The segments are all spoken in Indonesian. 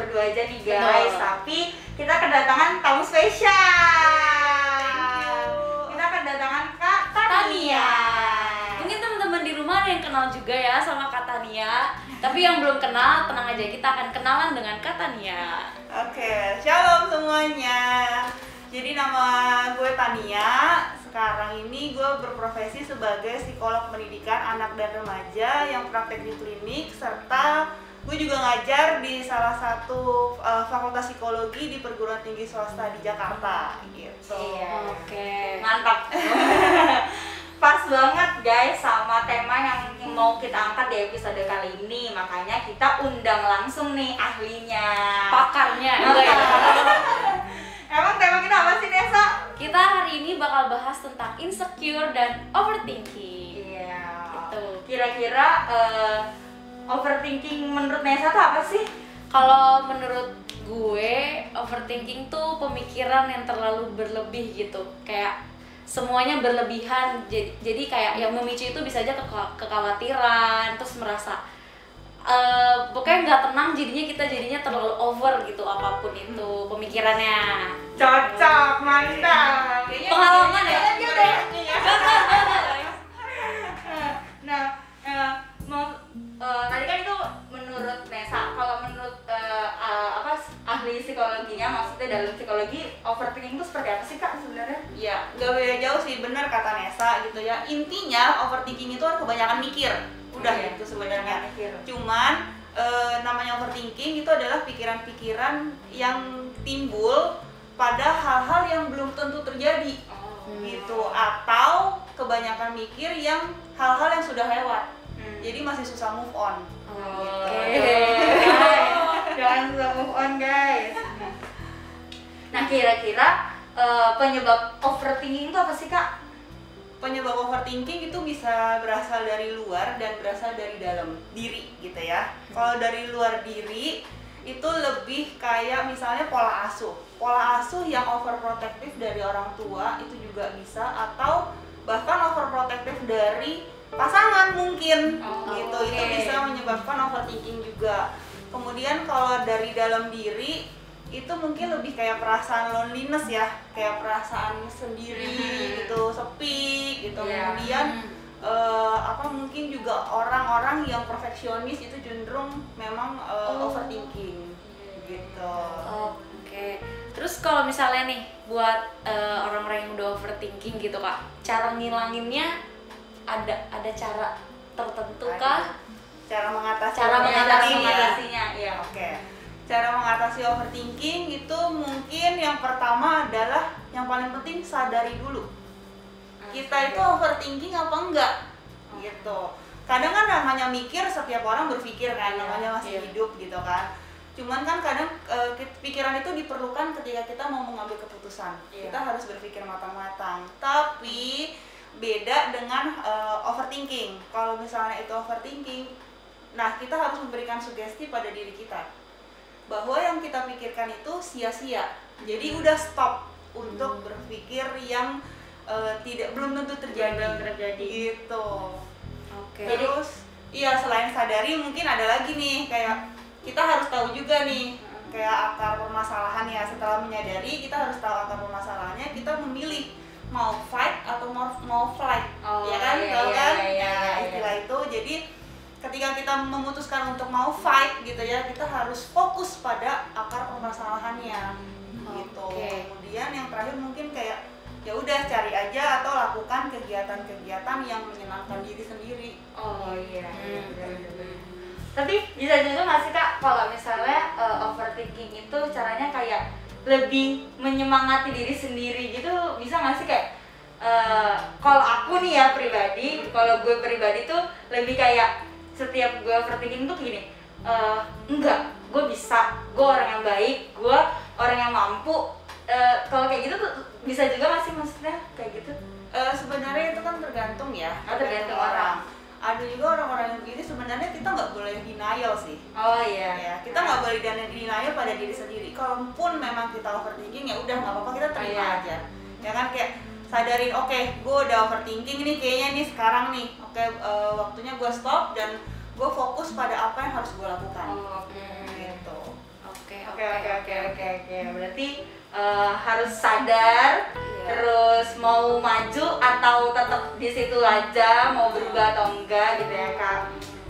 berdua aja nih guys. Tapi kita kedatangan tamu spesial. Thank you. Kita kedatangan Kak Tania. Mungkin teman-teman di rumah ada yang kenal juga ya sama Kak Tania. Tapi yang belum kenal, tenang aja, kita akan kenalan dengan Kak Tania. Oke, shalom semuanya. Jadi nama gue Tania. Sekarang ini gue berprofesi sebagai psikolog pendidikan anak dan remaja yang praktek di klinik, serta gue juga ngajar di salah satu fakultas psikologi di perguruan tinggi swasta di Jakarta gitu. Iya. Oke. Mantap. Pas banget guys sama tema yang mau kita angkat di episode kali ini. Makanya kita undang langsung nih ahlinya, Pakarnya. Enggak ya? Emang tema kita apa sih, Nesa? Kita hari ini bakal bahas tentang insecure dan overthinking. Iya. Gitu. Kira-kira overthinking menurut Nesa tuh apa sih? Kalau menurut gue, overthinking tuh pemikiran yang terlalu berlebih gitu. Kayak semuanya berlebihan. Jadi kayak yang memicu itu bisa aja kekhawatiran, terus merasa pokoknya nggak tenang, jadinya terlalu over gitu apapun itu pemikirannya. Cocok, mantap. Pengalaman ya? Kayaknya dia Nah, tadi kan itu menurut Nesa. Kalau menurut ahli psikologinya, maksudnya dalam psikologi overthinking itu seperti apa sih Kak sebenarnya? Ya, nggak beda jauh sih, bener kata Nesa gitu ya. Intinya overthinking itu kan kebanyakan mikir. Udah Iya, gitu sebenarnya. mikir. Cuman namanya overthinking itu adalah pikiran-pikiran yang timbul pada hal-hal yang belum tentu terjadi. Gitu, atau kebanyakan mikir yang hal-hal yang sudah lewat. Jadi masih susah move on. Jangan susah move on guys. Nah, kira-kira penyebab overthinking itu apa sih Kak? Penyebab overthinking itu bisa berasal dari luar dan berasal dari dalam diri gitu ya. Kalau dari luar diri itu lebih kayak misalnya pola asuh. Pola asuh yang overprotective dari orang tua itu juga bisa, atau bahkan overprotective dari pasangan mungkin gitu. Itu bisa menyebabkan overthinking juga. Kemudian kalau dari dalam diri itu mungkin lebih kayak perasaan loneliness ya, kayak perasaan sendiri gitu, sepi gitu. Kemudian mungkin juga orang-orang yang perfeksionis itu cenderung memang overthinking gitu. Oke. Terus kalau misalnya nih buat orang-orang yang udah overthinking gitu Kak, cara ngilanginnya ada cara tertentu kah? Cara mengatasinya. Iya. Oke. Cara mengatasi overthinking itu mungkin yang pertama adalah yang paling penting sadari dulu. Kita itu overthinking apa enggak? Gitu. Kadang kan namanya mikir, setiap orang berpikir kan, namanya masih hidup gitu kan. Cuman kan kadang pikiran itu diperlukan ketika kita mau mengambil keputusan. Kita harus berpikir matang-matang. Tapi beda dengan overthinking. Kalau misalnya itu overthinking, nah kita harus memberikan sugesti pada diri kita bahwa yang kita pikirkan itu sia-sia. Jadi udah stop untuk berpikir yang belum tentu terjadi. Gitu. Oke. Terus selain sadari mungkin ada lagi nih, kayak kita harus tahu juga nih kayak akar permasalahan ya. Setelah menyadari, kita harus tahu akar permasalahannya, kita memilih mau fight atau mau flight. Ya kan? Tahu kan? Istilah itu. Jadi ketika kita memutuskan untuk mau fight gitu ya, kita harus fokus pada akar permasalahannya gitu. Kemudian yang terakhir mungkin kayak ya udah cari aja atau lakukan kegiatan-kegiatan yang menyenangkan diri sendiri. Tapi bisa juga nggak sih Kak kalau misalnya overthinking itu caranya kayak lebih menyemangati diri sendiri gitu, bisa nggak sih kayak kalau aku nih ya pribadi, kalau gue pribadi tuh lebih kayak setiap gue overthinking tuh gini, enggak, gue bisa, gue orang yang baik, gue orang yang mampu. Kalau kayak gitu tuh bisa juga nggak sih maksudnya kayak gitu? Sebenarnya itu kan tergantung ya, Tergantung orang. Ada juga orang-orang yang begini sebenarnya kita nggak boleh denial sih. Kita nggak boleh denial pada diri sendiri. Kalaupun memang kita overthinking ya udah nggak apa-apa, kita terima aja. Ya kan, kayak sadarin, oke, gue udah overthinking nih kayaknya nih sekarang nih. Waktunya gue stop dan gue fokus pada apa yang harus gue lakukan. Gitu. Oke. Berarti harus sadar, terus mau maju atau tetap di situ aja, mau berubah atau enggak gitu ya Kak.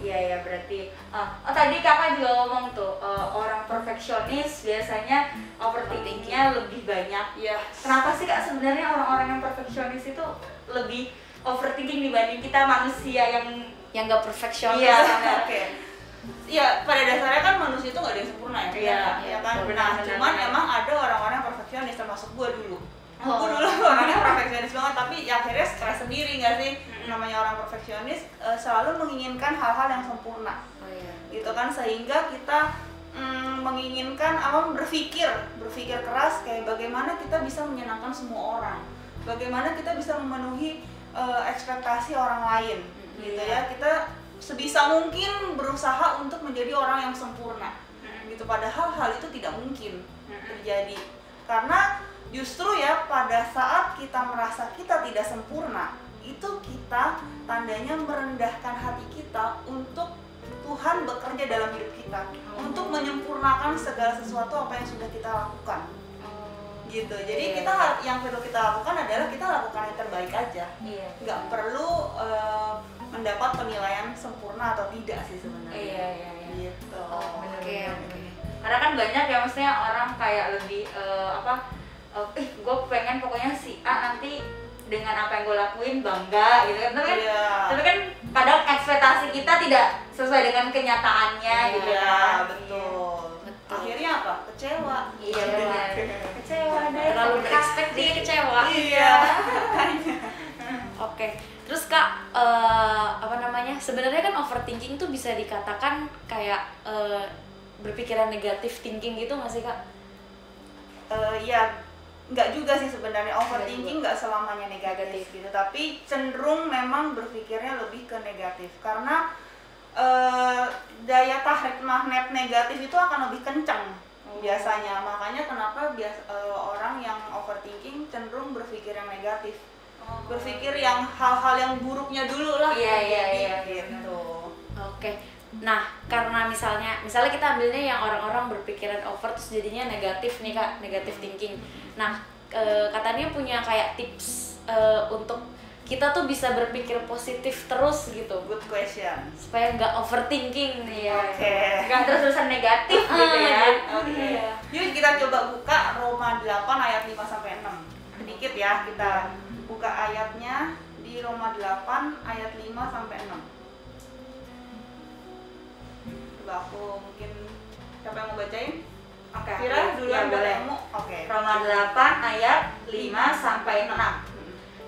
Iya berarti. Tadi Kakak juga ngomong tuh orang perfeksionis biasanya overthinkingnya lebih banyak. Iya. Kenapa sih Kak sebenarnya orang-orang yang perfeksionis itu lebih overthinking dibanding kita manusia yang nggak perfeksionis? Iya. Oke. Iya, pada dasarnya kan manusia itu nggak ada yang sempurna ya, Iya, kan. benar, Nah, benar, cuman benar. emang ada orang-orang yang perfeksionis, termasuk gue dulu. Oh. Gue dulu orangnya perfeksionis banget, tapi ya akhirnya stres sendiri nggak sih? Namanya orang perfeksionis selalu menginginkan hal-hal yang sempurna, gitu kan, sehingga kita menginginkan berpikir keras kayak bagaimana kita bisa menyenangkan semua orang, bagaimana kita bisa memenuhi ekspektasi orang lain, gitu ya. Kita sebisa mungkin berusaha untuk menjadi orang yang sempurna, gitu. Padahal hal itu tidak mungkin terjadi, karena justru ya pada saat kita merasa kita tidak sempurna, itu kita tandanya merendahkan hati kita untuk Tuhan bekerja dalam hidup kita, untuk menyempurnakan segala sesuatu apa yang sudah kita lakukan, gitu. Jadi kita yang perlu kita lakukan adalah kita lakukan yang terbaik aja, nggak perlu mendapat penilaian sempurna atau tidak sih sebenarnya. Iya. Gitu. Oke. Karena kan banyak ya maksudnya orang kayak lebih gue pengen pokoknya si A nanti dengan apa yang gue lakuin bangga gitu kan. Tapi kan kadang ekspektasi kita tidak sesuai dengan kenyataannya gitu kan. Betul. Akhirnya apa? Kecewa. Iya benar. Kecewa deh. Terlalu berekspekt dia kecewa. Iya. Oke. Terus Kak, sebenarnya kan overthinking tuh bisa dikatakan kayak berpikiran negatif thinking gitu nggak sih Kak? Ya, nggak juga sih sebenarnya. Overthinking nggak selamanya negatif gitu, tapi cenderung memang berpikirnya lebih ke negatif karena daya tarik magnet negatif itu akan lebih kencang biasanya. Makanya kenapa orang yang overthinking cenderung berpikir yang negatif, berpikir yang hal-hal yang buruknya dulu lah. Iya. Gitu. Oke. Nah, karena misalnya kita ambilnya yang orang-orang berpikiran over terus jadinya negatif nih Kak, negatif thinking. Nah, katanya punya kayak tips untuk kita tuh bisa berpikir positif terus gitu. Good question. Supaya nggak overthinking nih. Oke. Nggak terus-terusan negatif gitu ya. Oke. Yuk kita coba buka Roma 8 ayat 5 sampai 6. Sedikit ya, kita buka ayatnya di Roma 8 ayat 5 sampai 6. Coba aku mungkin siapa yang mau bacain? Oke. Kira duluan boleh. ketemu. Oke. Roma 8 ayat 5 sampai 6.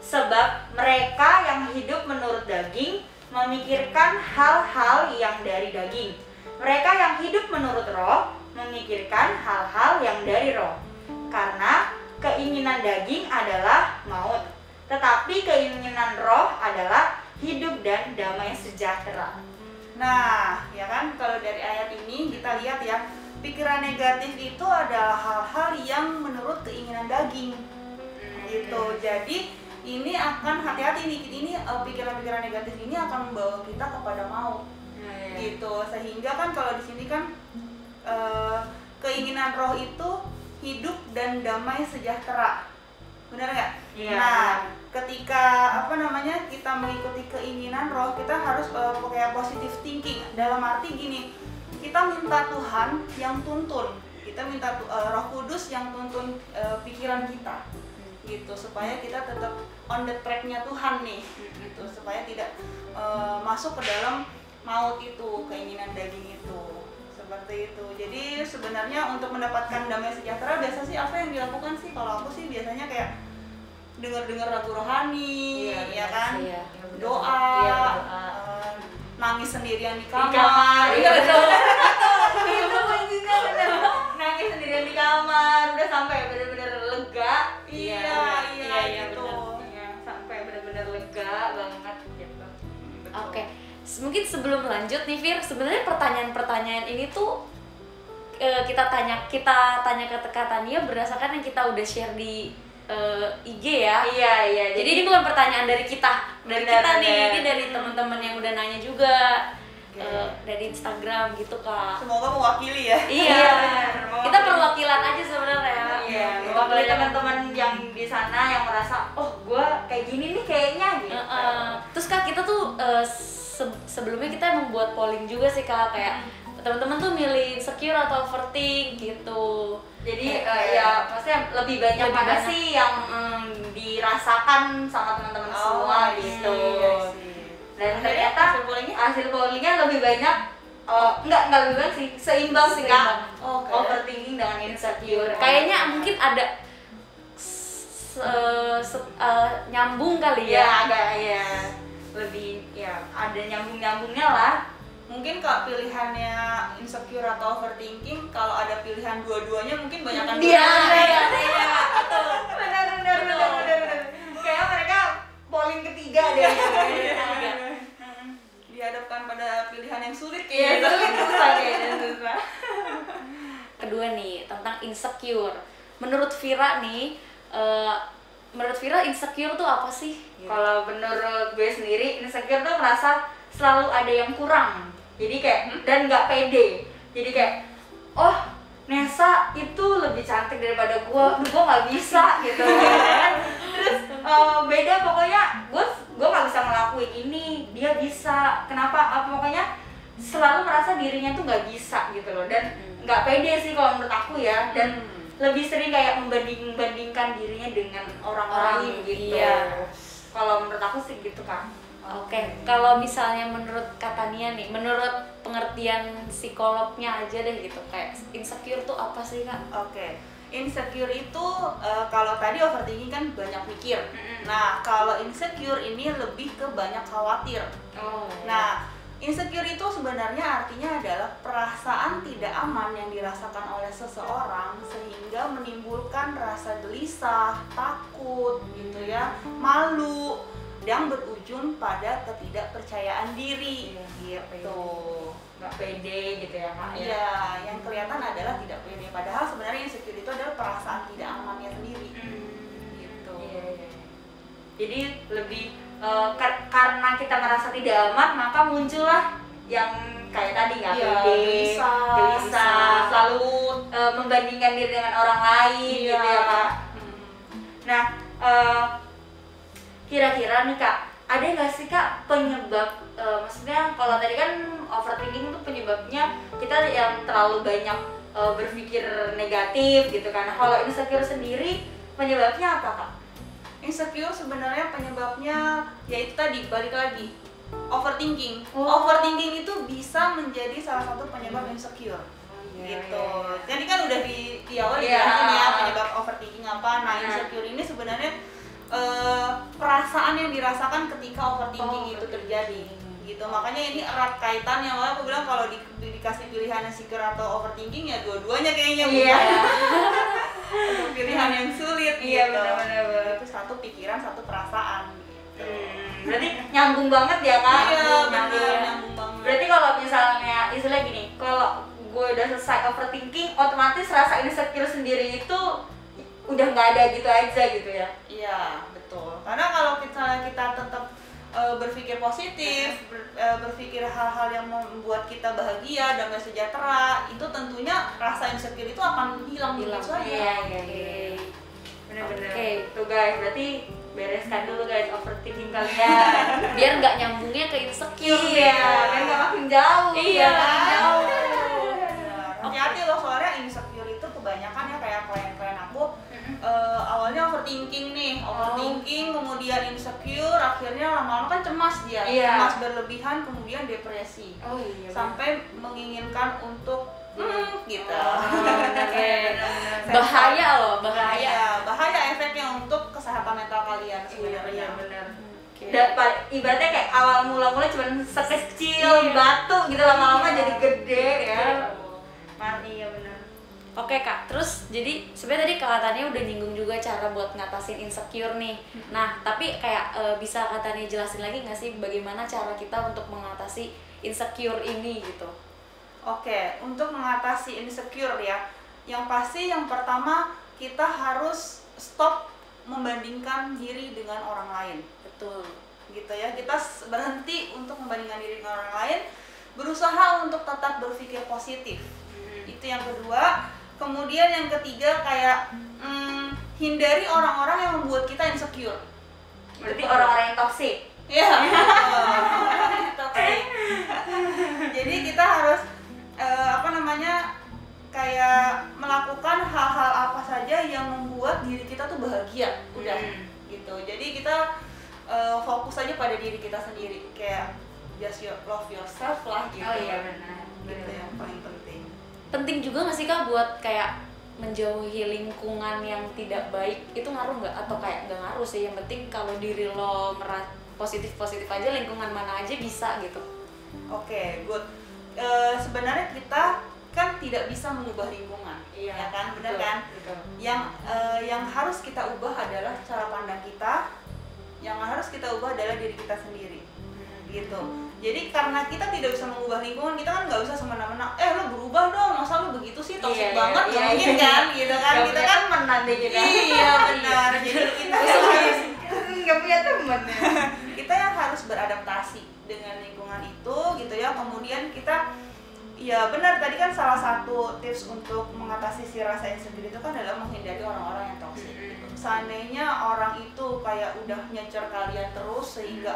Sebab mereka yang hidup menurut daging memikirkan hal-hal yang dari daging. Mereka yang hidup menurut roh memikirkan hal-hal yang dari roh. Karena keinginan daging adalah maut, tetapi keinginan roh adalah hidup dan damai sejahtera. Nah, ya kan, kalau dari ayat ini kita lihat ya, pikiran negatif itu adalah hal-hal yang menurut keinginan daging, gitu. Jadi ini akan hati-hati nih, ini pikiran-pikiran negatif ini akan membawa kita kepada maut, gitu. Sehingga kan kalau di sini kan keinginan roh itu hidup dan damai sejahtera, benar nggak? Iya. Nah, ketika kita mengikuti keinginan roh, kita harus pakai positive thinking. Dalam arti gini, kita minta Tuhan yang tuntun, kita minta Roh Kudus yang tuntun pikiran kita, gitu, supaya kita tetap on the track-nya Tuhan nih, gitu, supaya tidak masuk ke dalam maut itu, keinginan daging itu, seperti itu. Jadi sebenarnya untuk mendapatkan damai sejahtera biasa sih apa yang dilakukan sih? Kalau aku sih biasanya kayak dengar lagu rohani, ya kan, doa, nangis sendirian di kamar. Iya betul. Nangis sendirian di kamar, udah sampai benar-benar lega. Iya gitu. Iya, sampai benar-benar lega banget gitu. Oke. Mungkin sebelum lanjut nih Fir, sebenarnya pertanyaan-pertanyaan ini tuh kita tanya ke Kak Tania berdasarkan yang kita udah share di IG ya. Iya. Jadi ini bukan pertanyaan dari kita, Benar. nih, ini dari teman-teman yang udah nanya juga. dari Instagram gitu Kak. Semoga mewakili ya. Iya, benar. kita perwakilan aja sebenarnya. Iya, mewakili teman-teman yang di sana yang merasa, oh gue kayak gini nih kayaknya gitu. Terus Kak kita tuh sebelumnya kita emang buat polling juga sih Kak, kayak teman-teman tuh milih insecure atau overthink gitu. Jadi ya maksudnya lebih banyak mana sih yang dirasakan sama teman-teman semua gitu. Dan ternyata hasil pollingnya lebih banyak enggak lebih banyak sih, seimbang sih Kak. Overthinking dengan insecure. Kayaknya mungkin ada nyambung kali ya. Ya agak ya lebih ya ada nyambung-nyambungnya lah. Mungkin Kak pilihannya insecure atau overthinking, kalau ada pilihan dua-duanya mungkin banyakan Iya, benar. Kayak mereka polling ketiga deh. Dihadapkan pada pilihan yang sulit Iya, kayaknya. susah. Kedua nih tentang insecure. Menurut Vira nih, menurut Vira insecure tuh apa sih? Kalau menurut gue sendiri, insecure tuh merasa selalu ada yang kurang. Jadi kayak dan nggak pede. Jadi kayak oh Nesa itu lebih cantik daripada gue nggak bisa gitu. Terus beda pokoknya gue nggak bisa ngelakuin ini, dia bisa. Kenapa? Pokoknya selalu merasa dirinya tuh nggak bisa gitu loh, dan nggak pede sih kalau menurut aku ya. Dan lebih sering kayak membandingkan dirinya dengan orang lain gitu. Iya. Kalau menurut aku sih gitu kan. Oke, kalau misalnya menurut Katania nih, menurut pengertian psikolognya aja deh gitu, kayak insecure tuh apa sih Kak? Oke, insecure itu kalau tadi overthinking kan banyak mikir. Nah, kalau insecure ini lebih ke banyak khawatir. Nah, insecure itu sebenarnya artinya adalah perasaan tidak aman yang dirasakan oleh seseorang sehingga menimbulkan rasa gelisah, takut gitu ya, malu, yang berujung pada ketidakpercayaan diri gitu. Nggak pede gitu ya Kak. Iya, yang kelihatan adalah tidak pede, padahal sebenarnya insecure itu adalah perasaan tidak amannya sendiri gitu. Iya. Jadi lebih karena kita merasa tidak aman, maka muncullah yang kayak tadi nggak pede, gelisah, selalu membandingkan diri dengan orang lain gitu ya Kak. Nah, kira-kira nih Kak, ada nggak sih Kak penyebab, maksudnya kalau tadi kan overthinking itu penyebabnya kita yang terlalu banyak berpikir negatif gitu kan. Kalau insecure sendiri penyebabnya apa Kak? Insecure sebenarnya penyebabnya yaitu tadi balik lagi overthinking. Overthinking itu bisa menjadi salah satu penyebab insecure. Gitu. Jadi kan udah di awal dijelasin ya penyebab overthinking apa. Nah, insecure ini sebenarnya perasaan yang dirasakan ketika overthinking itu terjadi gitu. Makanya ini erat kaitan, yang aku bilang kalau dikasih pilihan insecure atau overthinking ya dua-duanya kayaknya untuk pilihan yang sulit gitu. Benar-benar. Itu satu pikiran, satu perasaan gitu. Berarti nyambung banget ya Kak? Iya, benar, nyambung banget. Berarti kalau misalnya istilah gini, kalau gue udah selesai overthinking, otomatis rasa insecure sendiri itu udah nggak ada gitu aja gitu ya? Iya, betul. Karena kalau kita tetap berpikir positif, berpikir hal-hal yang membuat kita bahagia, damai sejahtera, itu tentunya rasa insecure itu akan hilang saja. Iya. Bener-bener. Tuh guys, berarti bereskan dulu guys overthinking kalian. Biar nggak nyambungnya ke insecure. Iya, kan nggak makin jauh. Iya. Hati-hati loh, soalnya insecure itu kebanyakan ya kayak klien-klien aku awalnya overthinking nih, kemudian insecure, akhirnya lama-lama kan cemas dia, cemas berlebihan, kemudian depresi, sampai menginginkan untuk gitu. Bahaya loh, bahaya efeknya untuk kesehatan mental kalian sebenarnya. Benar. Ibaratnya kayak awal mula-mula cuma sekecil batu gitu, lama-lama jadi gede ya. Iya benar. Oke Kak, terus jadi sebenarnya tadi Kak Tania udah nyinggung juga cara buat ngatasin insecure nih. Nah, tapi kayak bisa Kak Tania jelasin lagi nggak sih bagaimana cara kita untuk mengatasi insecure ini gitu? Oke, untuk mengatasi insecure ya, yang pasti yang pertama kita harus stop membandingkan diri dengan orang lain. Betul. Gitu ya, kita berhenti untuk membandingkan diri dengan orang lain. berusaha untuk tetap berpikir positif. Itu yang kedua. Kemudian yang ketiga kayak hindari orang-orang yang membuat kita insecure. Berarti orang-orang yang toksik. Iya, toxic. Jadi kita harus kayak melakukan hal-hal apa saja yang membuat diri kita tuh bahagia, udah gitu. Jadi kita fokus aja pada diri kita sendiri, kayak just love yourself lah gitu. Oh iya benar. Gitu yang paling penting. Penting juga nggak sih Kak buat kayak menjauhi lingkungan yang tidak baik, itu ngaruh nggak atau kayak nggak ngaruh sih, yang penting kalau diri lo positif aja, lingkungan mana aja bisa gitu. Oke, good. Sebenarnya kita kan tidak bisa mengubah lingkungan, Iya, ya kan, benar betul, kan? betul. Yang harus kita ubah adalah cara pandang kita, yang harus kita ubah adalah diri kita sendiri, gitu. Jadi karena kita tidak bisa mengubah lingkungan, kita kan nggak usah semena-mena, lo berubah dong, masa lo begitu sih, toksik banget, nggak mungkin kan, gitu kan? Gak Kita punya kan temen deh kita. iya benar, jadi kita harus Gak punya temen ya. kita yang harus beradaptasi dengan lingkungan itu, gitu ya. Kemudian kita ya benar, tadi kan salah satu tips untuk mengatasi si rasa insecure itu kan adalah menghindari orang-orang yang toksik gitu. Seandainya orang itu kayak udah nyecer kalian terus sehingga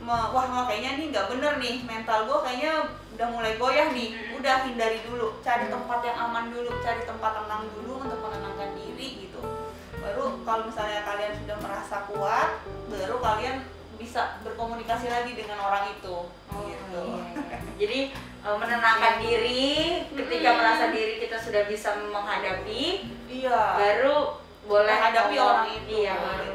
wah kayaknya nih nggak bener nih, mental gue kayaknya udah mulai goyah nih, udah hindari dulu, cari tempat yang aman dulu, cari tempat tenang dulu untuk menenangkan diri gitu. Baru kalau misalnya kalian sudah merasa kuat, baru kalian bisa berkomunikasi lagi dengan orang itu. Gitu. Iya. Jadi menenangkan diri ketika merasa diri kita sudah bisa menghadapi, Iya. baru boleh Menghadapi ngomong. orang itu. Iya, baru